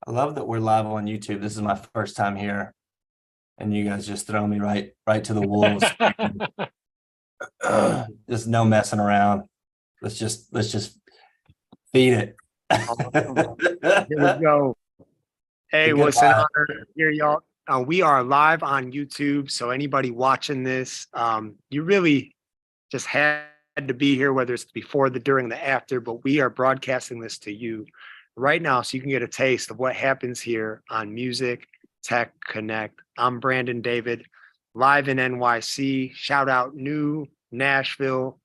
I love that we're live on YouTube. This is my first time here, and you guys just throw me right to the wolves. Just no messing around. Let's just feed it. Awesome. Here we go. A Hey, good what's an vibe. honor here, y'all. We are live on YouTube, so anybody watching this, you really just had to be here, whether it's before, the during, the after. But we are broadcasting this to you right now, so you can get a taste of what happens here on Music Tech Connect. I'm Brandon David, live in NYC. Shout out New Nashville,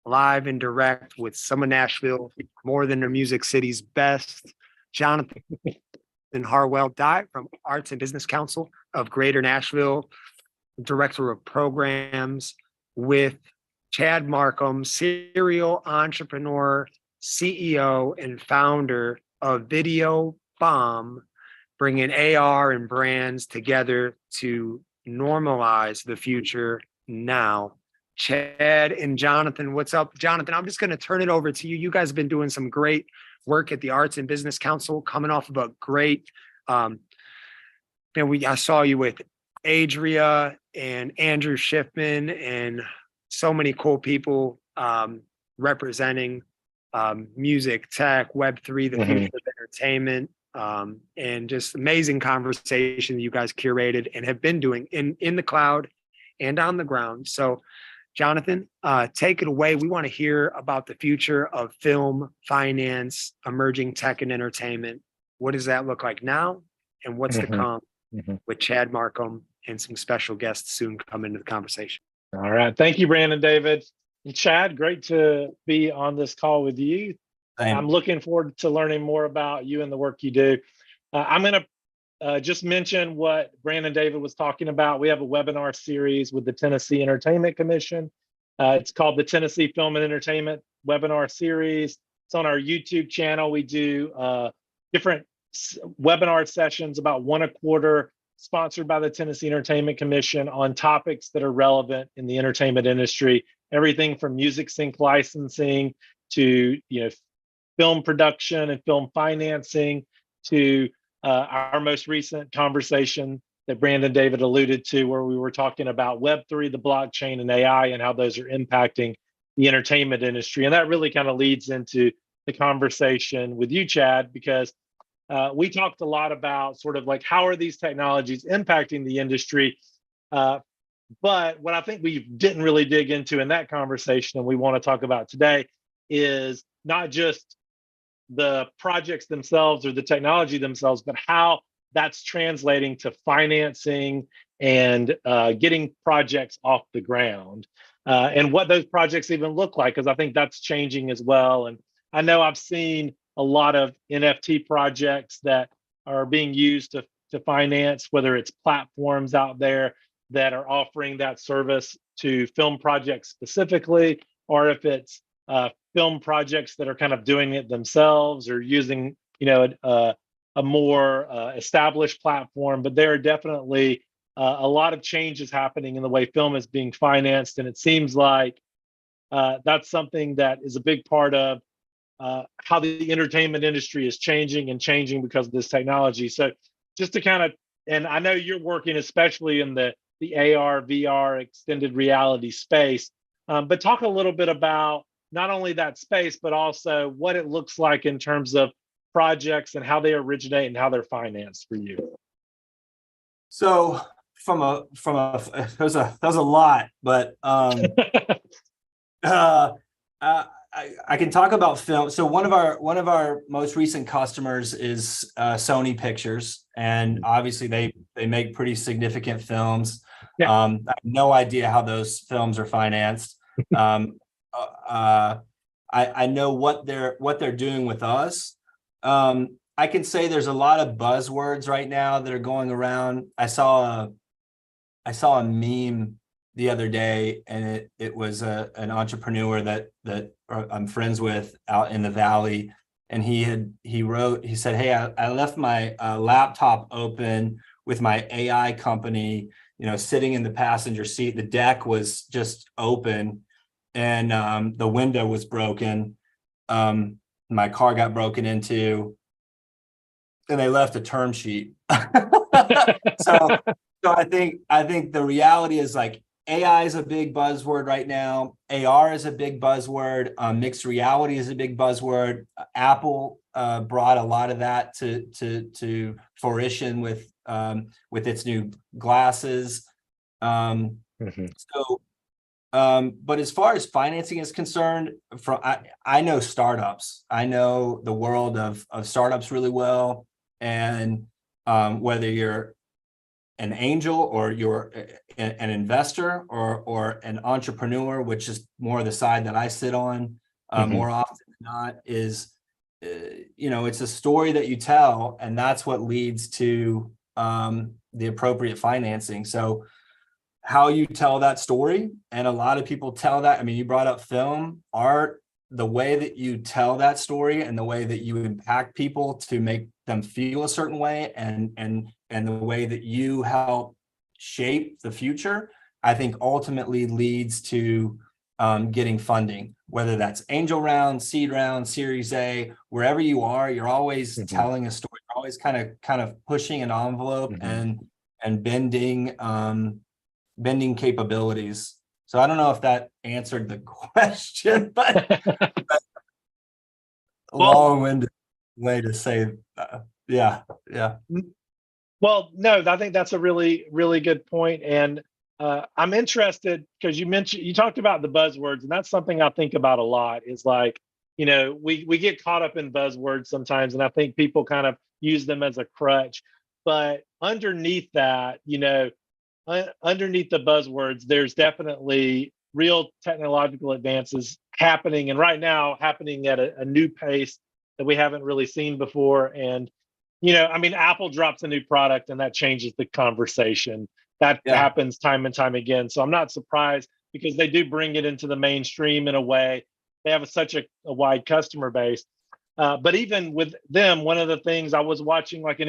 live and direct with some of Nashville, more than the Music City's best. Jonathan Harwell-Dye from Arts and Business Council of Greater Nashville, Director of Programs with Chad Marcum, serial entrepreneur, CEO, and founder of Video Bomb, bringing AR and brands together to normalize the future now. Chad and Jonathan, what's up? Jonathan, I'm just going to turn it over to you. You guys have been doing some great work at the Arts and Business Council, coming off of a great, I saw you with Adria and Andrew Schiffman and so many cool people representing music, tech, Web3, the future of entertainment, and just amazing conversation you guys curated and have been doing in the cloud and on the ground. So Jonathan, take it away. We want to hear about the future of film, finance, emerging tech, and entertainment. What does that look like now? And what's to come with Chad Marcum and some special guests soon come into the conversation. All right. Thank you, Brandon David. And Chad, great to be on this call with you. Same. I'm looking forward to learning more about you and the work you do. I'm going to just mention what Brandon David was talking about. We have a webinar series with the Tennessee Entertainment Commission. It's called the Tennessee Film and Entertainment Webinar Series. It's on our YouTube channel. We do different webinar sessions, about one a quarter, sponsored by the Tennessee Entertainment Commission, on topics that are relevant in the entertainment industry. Everything from music sync licensing to film production and film financing to our most recent conversation that Brandon David alluded to, where we were talking about Web3, the blockchain, and AI, and how those are impacting the entertainment industry. And that really kind of leads into the conversation with you, Chad, because we talked a lot about sort of like how are these technologies impacting the industry. But what I think we didn't really dig into in that conversation, and we want to talk about today, is not just the projects themselves or the technology themselves, but how that's translating to financing and getting projects off the ground, and what those projects even look like, because I think that's changing as well. And I know I've seen a lot of NFT projects that are being used to finance, whether it's platforms out there that are offering that service to film projects specifically, or if it's film projects that are kind of doing it themselves or using a more established platform. But there are definitely a lot of changes happening in the way film is being financed, and it seems like that's something that is a big part of how the entertainment industry is changing because of this technology. So just to kind of, and I know you're working especially in the AR, VR, extended reality space, but talk a little bit about not only that space, but also what it looks like in terms of projects and how they originate and how they're financed for you. So that was a lot, but I can talk about film. So one of our most recent customers is Sony Pictures, and obviously they make pretty significant films. Yeah. I have no idea how those films are financed. I know what they're doing with us. I can say there's a lot of buzzwords right now that are going around. I saw a meme the other day, and it was an entrepreneur that I'm friends with out in the Valley, and he said, "Hey, I left my laptop open with my AI company, sitting in the passenger seat. The deck was just open, and the window was broken. My car got broken into. and they left a term sheet. So I think the reality is like AI is a big buzzword right now. AR is a big buzzword. Mixed reality is a big buzzword. Apple brought a lot of that to fruition with its new glasses. So, but as far as financing is concerned, I know startups. I know the world of startups really well, and whether you're an angel or you're an investor or an entrepreneur, which is more the side that I sit on, more often than not, is it's a story that you tell, and that's what leads to the appropriate financing. So how you tell that story, and a lot of people tell that. I mean, you brought up film, art, the way that you tell that story and the way that you impact people to make them feel a certain way, and the way that you help shape the future, I think ultimately leads to getting funding, whether that's angel round, seed round, Series A, wherever you are, you're always telling a story, you're always kind of pushing an envelope and bending capabilities. So I don't know if that answered the question, but long-winded way to say, yeah. Well, no, I think that's a really, really good point. And I'm interested because you talked about the buzzwords, and that's something I think about a lot, is like, we get caught up in buzzwords sometimes, and I think people kind of use them as a crutch. But underneath that, underneath the buzzwords, there's definitely real technological advances happening, and right now happening at a new pace that we haven't really seen before. And Apple drops a new product and that changes the conversation. That happens time and time again. So I'm not surprised, because they do bring it into the mainstream in a way. They have such a wide customer base. But even with them, one of the things, I was watching like an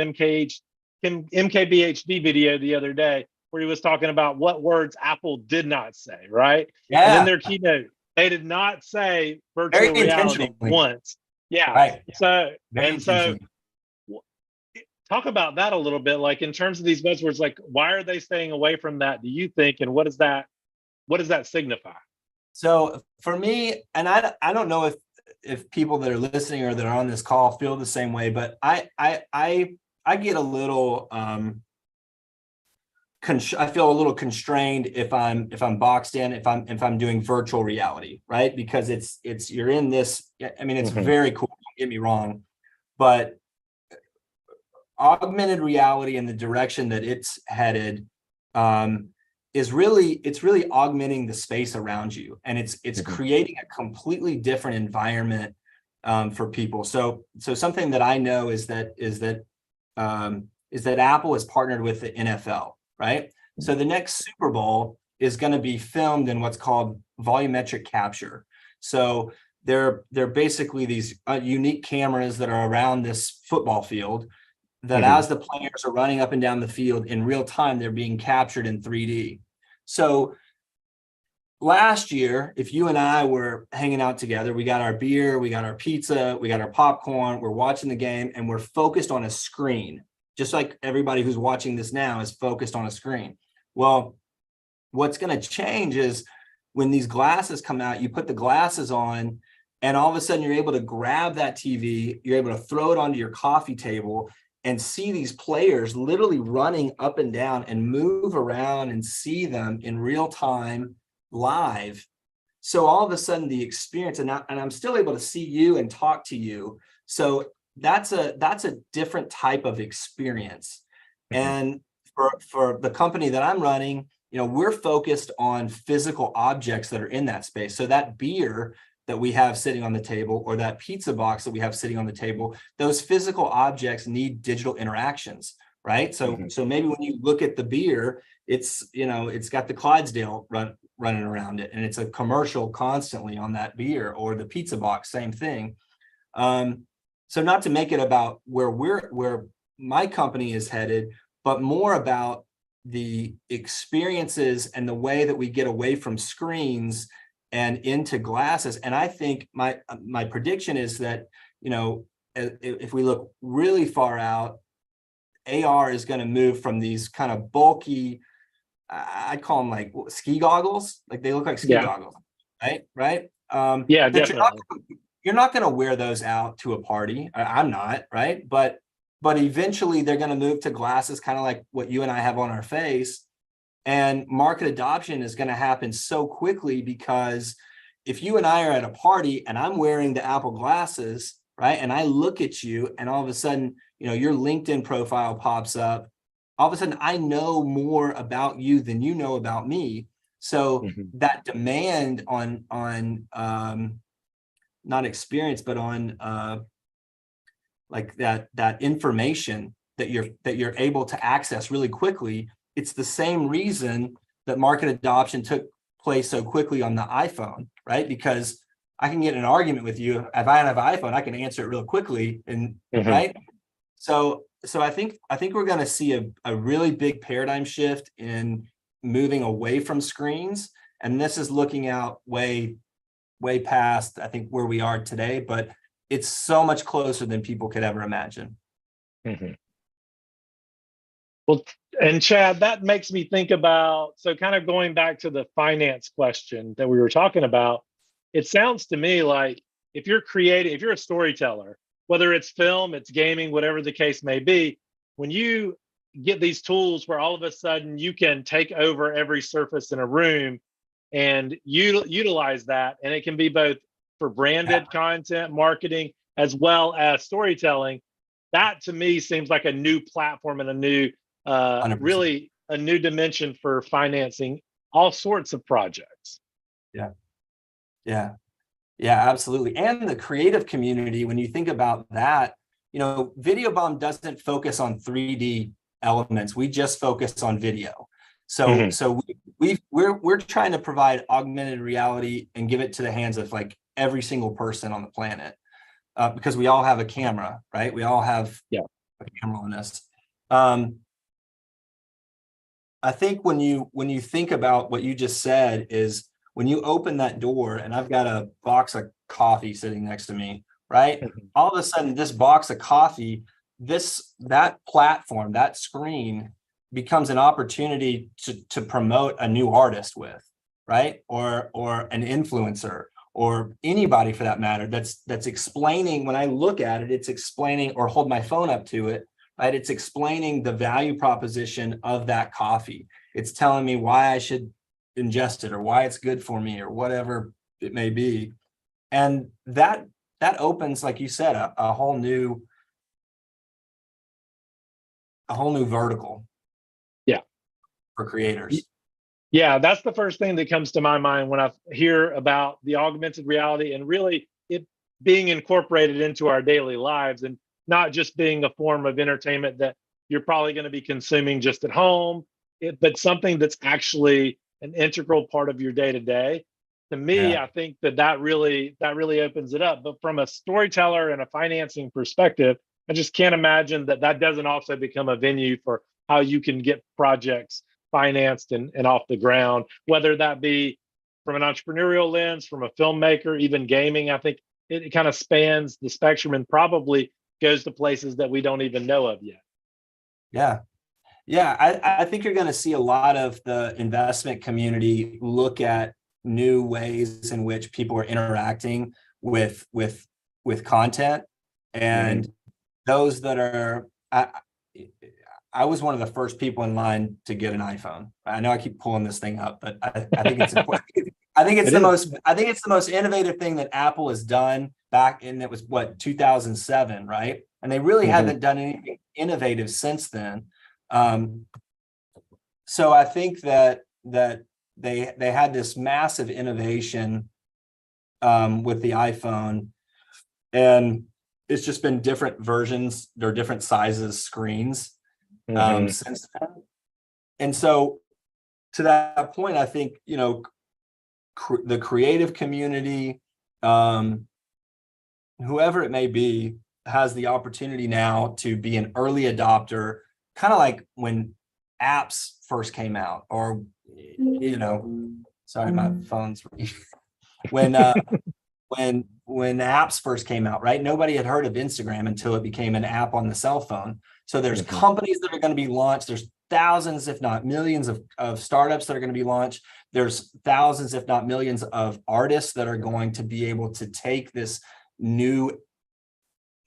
MKBHD video the other day where he was talking about what words Apple did not say, right? Yeah. And in their keynote, they did not say virtual reality once. Yeah. Right. So talk about that a little bit, like in terms of these buzzwords, like why are they staying away from that, do you think, and what does that signify? So for me, and I don't know if people that are listening or that are on this call feel the same way, but I get a little I feel a little constrained if I'm boxed in, if I'm doing virtual reality, right? Because you're in this, I mean, it's very cool, don't get me wrong, but augmented reality and the direction that it's headed is really augmenting the space around you, and it's creating a completely different environment for people. So something that I know is that Apple has partnered with the NFL, right? So the next Super Bowl is going to be filmed in what's called volumetric capture. So they're basically these unique cameras that are around this football field that as the players are running up and down the field in real time, they're being captured in 3D. So last year, if you and I were hanging out together, we got our beer, we got our pizza, we got our popcorn, we're watching the game, and we're focused on a screen, just like everybody who's watching this now is focused on a screen. Well, what's going to change is when these glasses come out, you put the glasses on, and all of a sudden you're able to grab that TV, you're able to throw it onto your coffee table and see these players literally running up and down and move around and see them in real time live. So all of a sudden the experience, and I'm still able to see you and talk to you. So that's a different type of experience. And for the company that I'm running, we're focused on physical objects that are in that space. So that beer that we have sitting on the table, or that pizza box that we have sitting on the table, those physical objects need digital interactions, right? So maybe when you look at the beer, it's got the Clydesdale running around it, and it's a commercial constantly on that beer, or the pizza box, same thing. So not to make it about where my company is headed, but more about the experiences and the way that we get away from screens and into glasses. And I think my prediction is that, if we look really far out, AR is going to move from these kind of bulky, I'd call them like ski goggles, like they look like ski Yeah. goggles, right? Yeah, that definitely. you're not going to wear those out to a party. I'm not, right? But eventually they're going to move to glasses, kind of like what you and I have on our face. And market adoption is going to happen so quickly, because if you and I are at a party and I'm wearing the Apple glasses, right, and I look at you and all of a sudden, your LinkedIn profile pops up, all of a sudden I know more about you than you know about me. So that demand on not experience, but on like that information that you're able to access really quickly. It's the same reason that market adoption took place so quickly on the iPhone, right? Because I can get in an argument with you. If I have an iPhone, I can answer it real quickly, and right. So I think we're going to see a really big paradigm shift in moving away from screens, and this is looking out way past, I think, where we are today, but it's so much closer than people could ever imagine. Well, and Chad, that makes me think about, so kind of going back to the finance question that we were talking about, it sounds to me like if you're a storyteller, whether it's film, it's gaming, whatever the case may be, when you get these tools where all of a sudden you can take over every surface in a room and utilize that, and it can be both for branded content, marketing, as well as storytelling, that to me seems like a new platform and a new really a new dimension for financing all sorts of projects. Yeah, absolutely. And the creative community, when you think about that, Video Bomb doesn't focus on 3D elements. We just focus on video. So we're trying to provide augmented reality and give it to the hands of like every single person on the planet, because we all have a camera, right? We all have a camera on us. I think when you think about what you just said, is when you open that door and I've got a box of coffee sitting next to me, right? All of a sudden, this box of coffee, that platform, that screen becomes an opportunity to promote a new artist with, right? Or an influencer, or anybody for that matter, that's explaining, when I look at it, it's explaining, or hold my phone up to it, right? It's explaining the value proposition of that coffee. It's telling me why I should ingest it, or why it's good for me, or whatever it may be. And that opens, like you said, a whole new vertical. For creators. Yeah, that's the first thing that comes to my mind when I hear about the augmented reality, and really it being incorporated into our daily lives, and not just being a form of entertainment that you're probably going to be consuming just at home, but something that's actually an integral part of your day to day. To me, I think that really opens it up. But from a storyteller and a financing perspective, I just can't imagine that doesn't also become a venue for how you can get projects financed and off the ground, whether that be from an entrepreneurial lens, from a filmmaker, even gaming. I think it kind of spans the spectrum and probably goes to places that we don't even know of yet. I think you're going to see a lot of the investment community look at new ways in which people are interacting with content, and those that are. I was one of the first people in line to get an iPhone. I know I keep pulling this thing up, but I think it's important. I think it's the most innovative thing that Apple has done back in, it was 2007, right? And they really haven't done anything innovative since then. So I think that they had this massive innovation with the iPhone, and it's just been different versions, they're different sizes screens since then. And so to that point, I think, the creative community, whoever it may be, has the opportunity now to be an early adopter, kind of like when apps first came out, or, sorry, my phone's when when apps first came out, right? Nobody had heard of Instagram until it became an app on the cell phone. So there's companies that are going to be launched. There's thousands, if not millions of startups that are going to be launched. There's thousands, if not millions of artists that are going to be able to take this new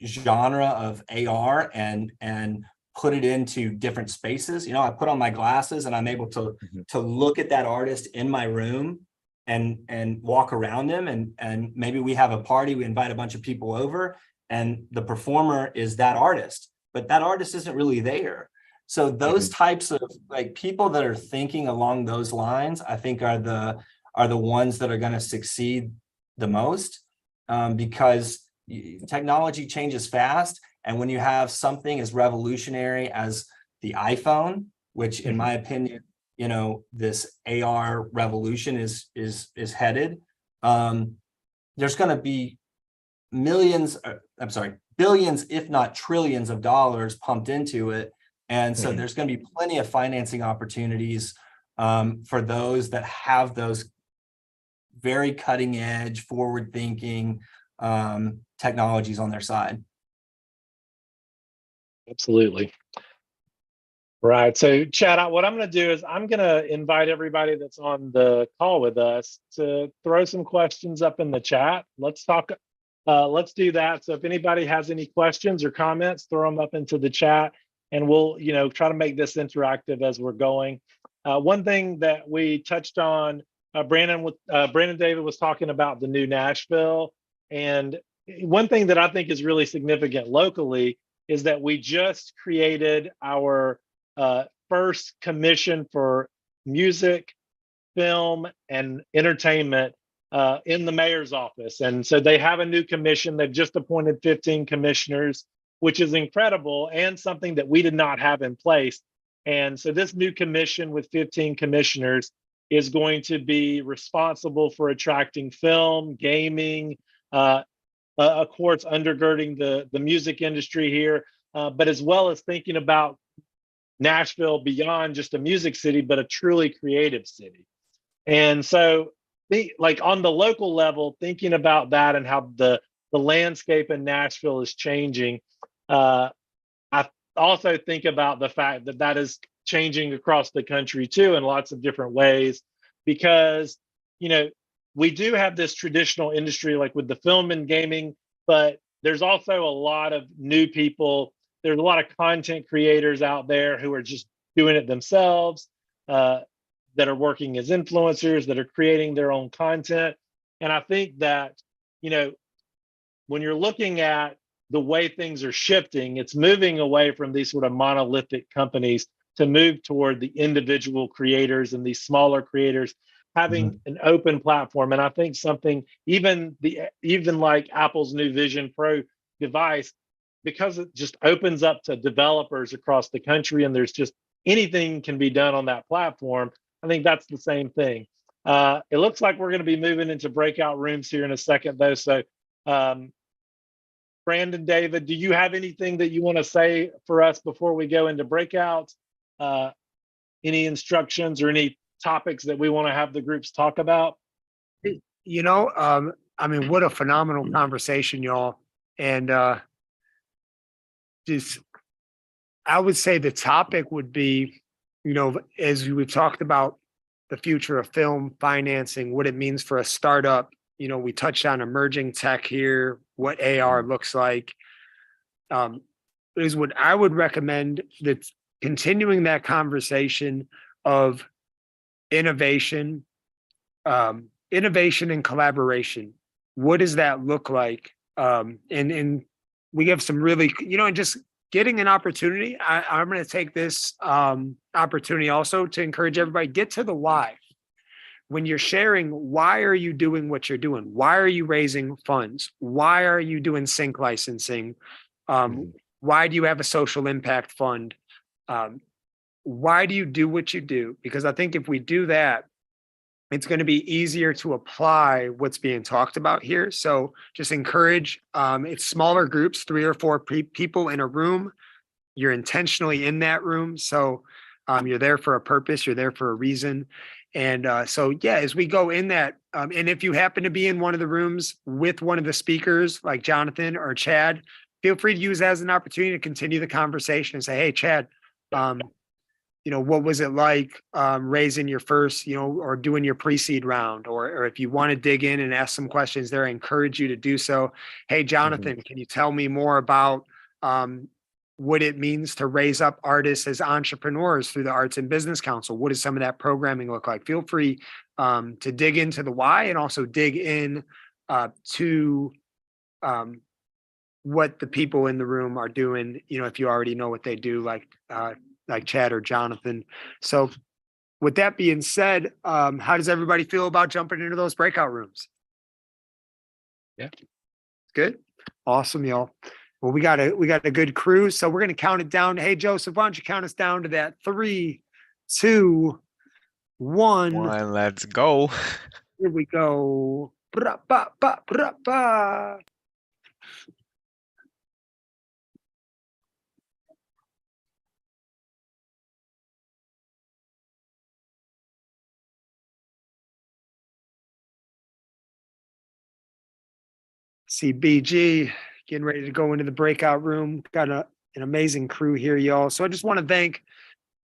genre of AR and put it into different spaces. I put on my glasses and I'm able to look at that artist in my room and walk around them, and maybe we have a party, we invite a bunch of people over, and the performer is that artist, but that artist isn't really there. So those types of like people that are thinking along those lines, I think are the ones that are going to succeed the most, because technology changes fast. And when you have something as revolutionary as the iPhone, which in my opinion, this AR revolution is headed, there's going to be billions, if not trillions of dollars pumped into it. And so there's going to be plenty of financing opportunities for those that have those very cutting edge, forward thinking technologies on their side. Absolutely. Right. So Chad, what I'm going to do is I'm going to invite everybody that's on the call with us to throw some questions up in the chat. Let's talk. Let's do that. So if anybody has any questions or comments, throw them up into the chat, and we'll, try to make this interactive as we're going. One thing that we touched on, Brandon David was talking about the new Nashville, and one thing that I think is really significant locally is that we just created our first commission for music, film, and entertainment in the mayor's office. And so they have a new commission. They've just appointed 15 commissioners, which is incredible and something that we did not have in place. And so this new commission with 15 commissioners is going to be responsible for attracting film, gaming, of course, undergirding the music industry here, but as well as thinking about Nashville beyond just a music city, but a truly creative city. And so, like on the local level, thinking about that and how the landscape in Nashville is changing, I also think about the fact that that is changing across the country too in lots of different ways, because we do have this traditional industry like with the film and gaming, but there's also a lot of new people. There's a lot of content creators out there who are just doing it themselves, that are working as influencers, that are creating their own content. And I think that, when you're looking at the way things are shifting, it's moving away from these sort of monolithic companies to move toward the individual creators and these smaller creators having an open platform. And I think something, even like Apple's new Vision Pro device, because it just opens up to developers across the country and there's just anything can be done on that platform. I think that's the same thing. It looks like we're going to be moving into breakout rooms here in a second, though. So, Brandon, David, do you have anything that you want to say for us before we go into breakouts? Any instructions or any topics that we want to have the groups talk about? What a phenomenal conversation, y'all. And I would say the topic would be, as we talked about the future of film financing, what it means for a startup. We touched on emerging tech here, what AR looks like. Is what I would recommend, that continuing that conversation of innovation and collaboration. What does that look like? And we have some really, and just getting an opportunity. I'm going to take this opportunity also to encourage everybody, get to the why. When you're sharing, why are you doing what you're doing? Why are you raising funds? Why are you doing sync licensing? Why do you have a social impact fund? Why do you do what you do? Because I think if we do that, it's going to be easier to apply what's being talked about here. So just encourage, it's smaller groups, 3 or 4 people in a room. You're intentionally in that room. So You're there for a purpose. You're there for a reason. And so, yeah, as we go in that, and if you happen to be in one of the rooms with one of the speakers, like Jonathan or Chad, feel free to use that as an opportunity to continue the conversation and say, hey, Chad, what was it like raising your first, or doing your pre-seed round? Or if you want to dig in and ask some questions there, I encourage you to do so. Hey, Jonathan, can you tell me more about what it means to raise up artists as entrepreneurs through the Arts and Business Council? What does some of that programming look like? Feel free to dig into the why and also dig in to what the people in the room are doing, if you already know what they do, like Chad or Jonathan. So with that being said, how does everybody feel about jumping into those breakout rooms? Yeah. Good. Awesome, y'all. Well, we got a good crew. So we're going to count it down. Hey, Joseph, why don't you count us down to that 3, 2, 1. Let's go. Here we go. Bra, ba, ba, bra, ba. CBG getting ready to go into the breakout room. Got an amazing crew here, y'all. So I just want to thank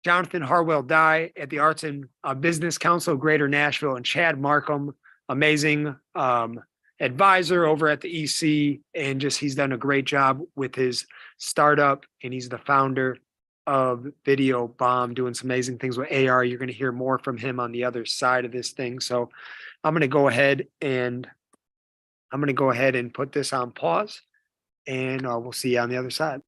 Jonathan Harwell-Dye at the Arts and Business Council of Greater Nashville and Chad Marcum, amazing advisor over at the EC. And he's done a great job with his startup. And he's the founder of Video Bomb, doing some amazing things with AR. You're going to hear more from him on the other side of this thing. So I'm going to go ahead and put this on pause, and we'll see you on the other side.